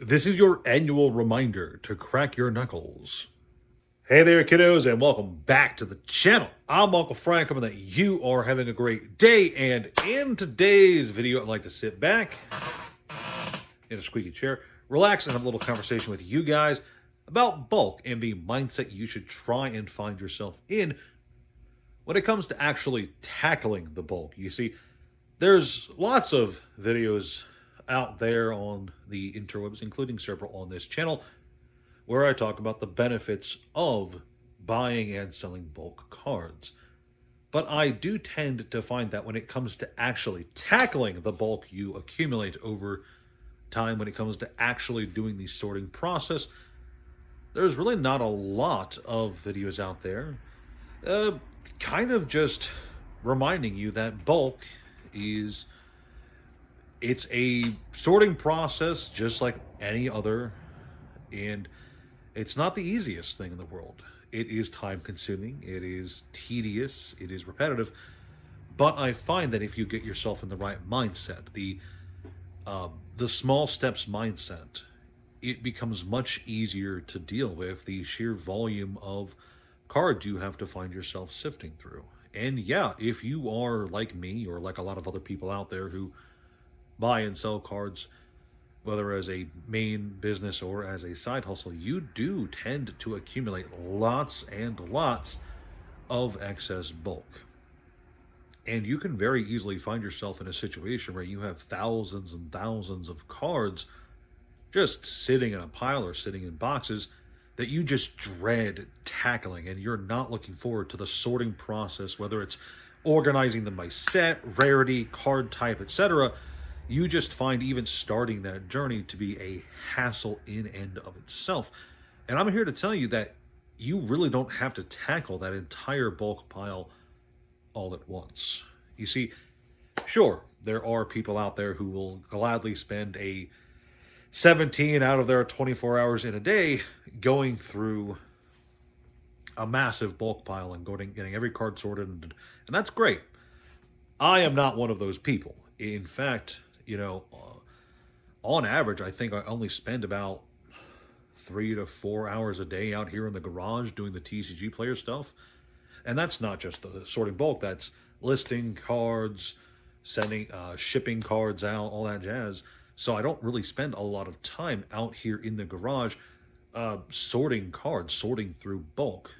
This is your annual reminder to crack your knuckles. Hey there, kiddos, and welcome back to the channel. I'm Uncle Frank, hoping that you are having a great day. And in today's video, I'd like to sit back in a squeaky chair, relax, and have a little conversation with you guys about bulk and the mindset you should try and find yourself in when it comes to actually tackling the bulk. You see, there's lots of videos out there on the interwebs, including several on this channel, where I talk about the benefits of buying and selling bulk cards. But I do tend to find that when it comes to actually tackling the bulk you accumulate over time, when it comes to actually doing the sorting process, there's really not a lot of videos out there kind of just reminding you that bulk is it's a sorting process just like any other, and it's not the easiest thing in the world. It is time consuming, it is tedious, it is repetitive, but I find that if you get yourself in the right mindset, the small steps mindset, it becomes much easier to deal with the sheer volume of cards you have to find yourself sifting through. And yeah, if you are like me or like a lot of other people out there who buy and sell cards, whether as a main business or as a side hustle, you do tend to accumulate lots and lots of excess bulk. And you can very easily find yourself in a situation where you have thousands and thousands of cards just sitting in a pile or sitting in boxes that you just dread tackling, and you're not looking forward to the sorting process, whether it's organizing them by set, rarity, card type, etc. You just find even starting that journey to be a hassle in and of itself. And I'm here to tell you that you really don't have to tackle that entire bulk pile all at once. You see, sure, there are people out there who will gladly spend a 17 out of their 24 hours in a day going through a massive bulk pile and getting every card sorted, and that's great. I am not one of those people. In fact, on average, I think I only spend about 3 to 4 hours a day out here in the garage doing the TCG player stuff. And that's not just the sorting bulk, that's listing cards, sending, shipping cards out, all that jazz. So I don't really spend a lot of time out here in the garage sorting cards, sorting through bulk.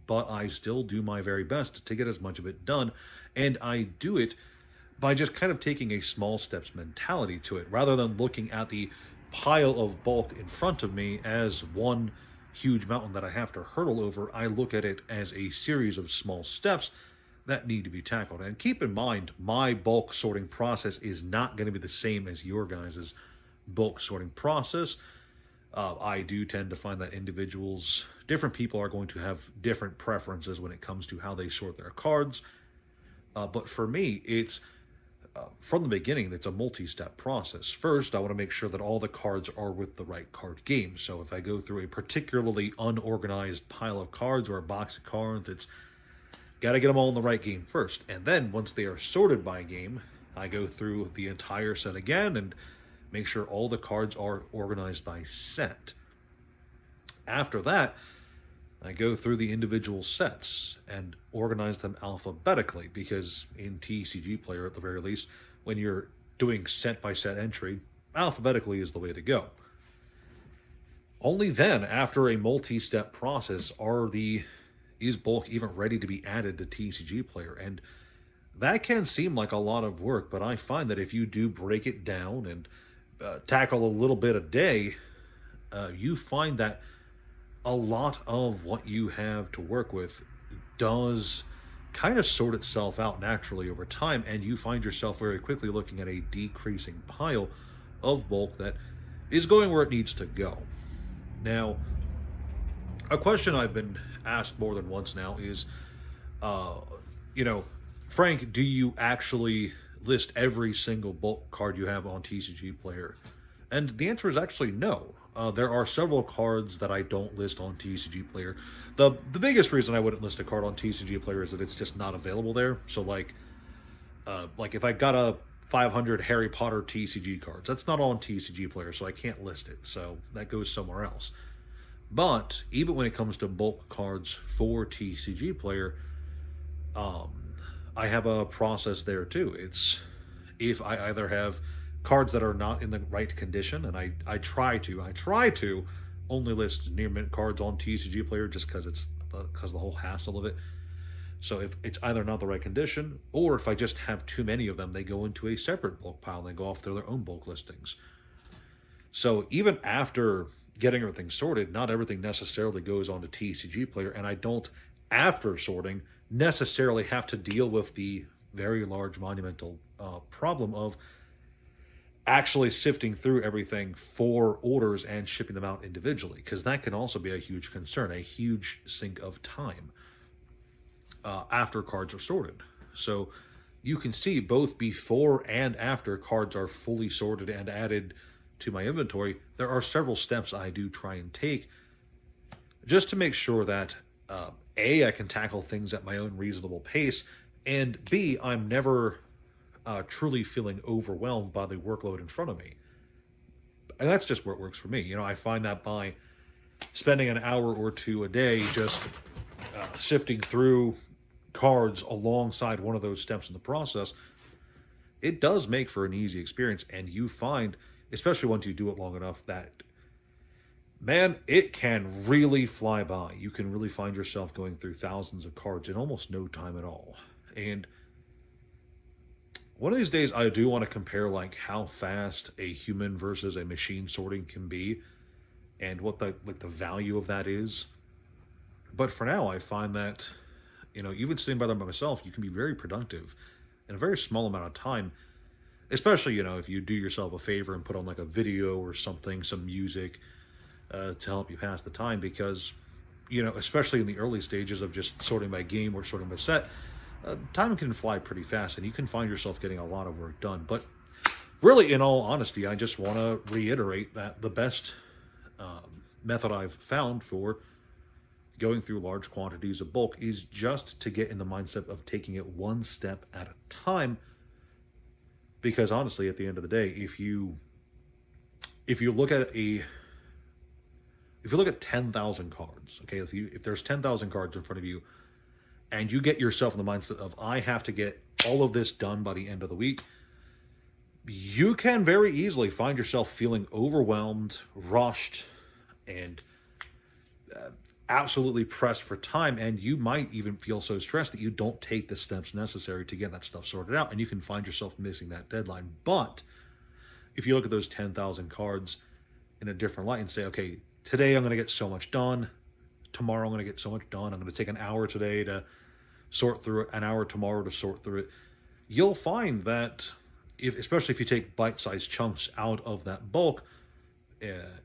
But I still do my very best to get as much of it done. And I do it by just kind of taking a small steps mentality to it, rather than looking at the pile of bulk in front of me as one huge mountain that I have to hurdle over. I look at it as a series of small steps that need to be tackled. And keep in mind, my bulk sorting process is not going to be the same as your guys' bulk sorting process. I do tend to find that different people are going to have different preferences when it comes to how they sort their cards. But for me, it's from the beginning, it's a multi-step process. First, I want to make sure that all the cards are with the right card game. So if I go through a particularly unorganized pile of cards or a box of cards, it's got to get them all in the right game first. And then once they are sorted by game, I go through the entire set again and make sure all the cards are organized by set. After that, I go through the individual sets and organize them alphabetically, because in TCG Player, at the very least, when you're doing set by set entry, alphabetically is the way to go. Only then, after a multi-step process, is bulk even ready to be added to TCG Player. And that can seem like a lot of work, but I find that if you do break it down and tackle a little bit a day, you find that a lot of what you have to work with does kind of sort itself out naturally over time, and you find yourself very quickly looking at a decreasing pile of bulk that is going where it needs to go. Now, a question I've been asked more than once now is, Frank, do you actually list every single bulk card you have on TCG Player? And the answer is actually no. There are several cards that I don't list on TCG Player. The biggest reason I wouldn't list a card on TCG Player is that it's just not available there. So like if I got a 500 Harry Potter TCG cards. That's not on TCG Player, so I can't list it. So that goes somewhere else. But even when it comes to bulk cards for TCG Player, I have a process there too. It's if I either have cards that are not in the right condition, and I try to only list near mint cards on TCG Player just because of the whole hassle of it. So if it's either not the right condition, or if I just have too many of them, they go into a separate bulk pile and they go off to their own bulk listings. So even after getting everything sorted, not everything necessarily goes onto TCG Player, and I don't, after sorting, necessarily have to deal with the very large monumental problem of actually sifting through everything for orders and shipping them out individually, because that can also be a huge concern, a huge sink of time after cards are sorted. So you can see both before and after cards are fully sorted and added to my inventory, there are several steps I do try and take just to make sure that A, I can tackle things at my own reasonable pace, and B, I'm never truly feeling overwhelmed by the workload in front of me. And that's just where it works for me. You know, I find that by spending an hour or two a day just sifting through cards alongside one of those steps in the process, it does make for an easy experience. And you find, especially once you do it long enough, that, man, it can really fly by. You can really find yourself going through thousands of cards in almost no time at all. And one of these days, I do want to compare like how fast a human versus a machine sorting can be, and what the value of that is. But for now, I find that, you know, even sitting by myself, you can be very productive in a very small amount of time. Especially, you know, if you do yourself a favor and put on like a video or something, some music to help you pass the time, because, you know, especially in the early stages of just sorting by game or sorting by set, time can fly pretty fast and you can find yourself getting a lot of work done. But really, in all honesty, I just want to reiterate that the best method I've found for going through large quantities of bulk is just to get in the mindset of taking it one step at a time. Because honestly, at the end of the day, if you look at 10,000 cards, okay, if there's 10,000 cards in front of you, and you get yourself in the mindset of, I have to get all of this done by the end of the week, you can very easily find yourself feeling overwhelmed, rushed, and absolutely pressed for time. And you might even feel so stressed that you don't take the steps necessary to get that stuff sorted out, and you can find yourself missing that deadline. But if you look at those 10,000 cards in a different light and say, okay, today I'm going to get so much done, tomorrow I'm going to get so much done, I'm going to take an hour today to sort through it, an hour tomorrow to sort through it, you'll find that, especially if you take bite-sized chunks out of that bulk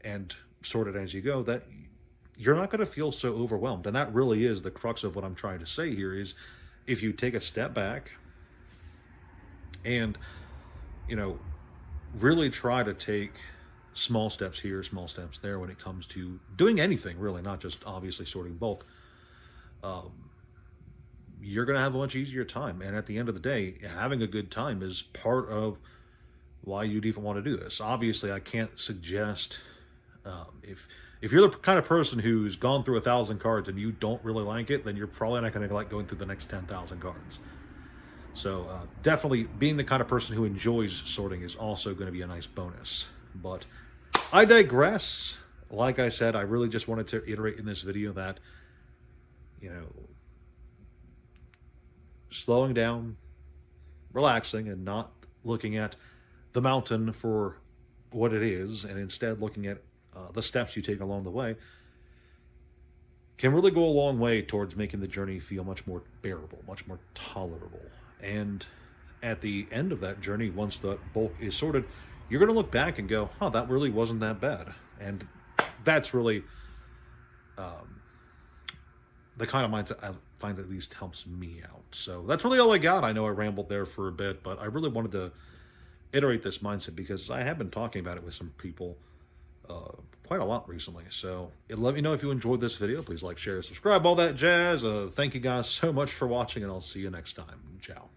and sort it as you go, that you're not going to feel so overwhelmed. And that really is the crux of what I'm trying to say here, is if you take a step back and, you know, really try to take small steps here, small steps there when it comes to doing anything, really, not just obviously sorting bulk, you're going to have a much easier time. And at the end of the day, having a good time is part of why you'd even want to do this. Obviously, I can't suggest, if you're the kind of person who's gone through 1,000 cards and you don't really like it, then you're probably not going to like going through the next 10,000 cards. So definitely being the kind of person who enjoys sorting is also going to be a nice bonus. But I digress. Like I said, I really just wanted to iterate in this video that, you know, slowing down, relaxing, and not looking at the mountain for what it is, and instead looking at the steps you take along the way, can really go a long way towards making the journey feel much more bearable, much more tolerable. And at the end of that journey, once the bulk is sorted, you're going to look back and go, huh, that really wasn't that bad. And that's really the kind of mindset I find at least helps me out. So that's really all I got. I know I rambled there for a bit, but I really wanted to iterate this mindset because I have been talking about it with some people quite a lot recently. So let me know if you enjoyed this video. Please like, share, subscribe, all that jazz. Thank you guys so much for watching, and I'll see you next time. Ciao.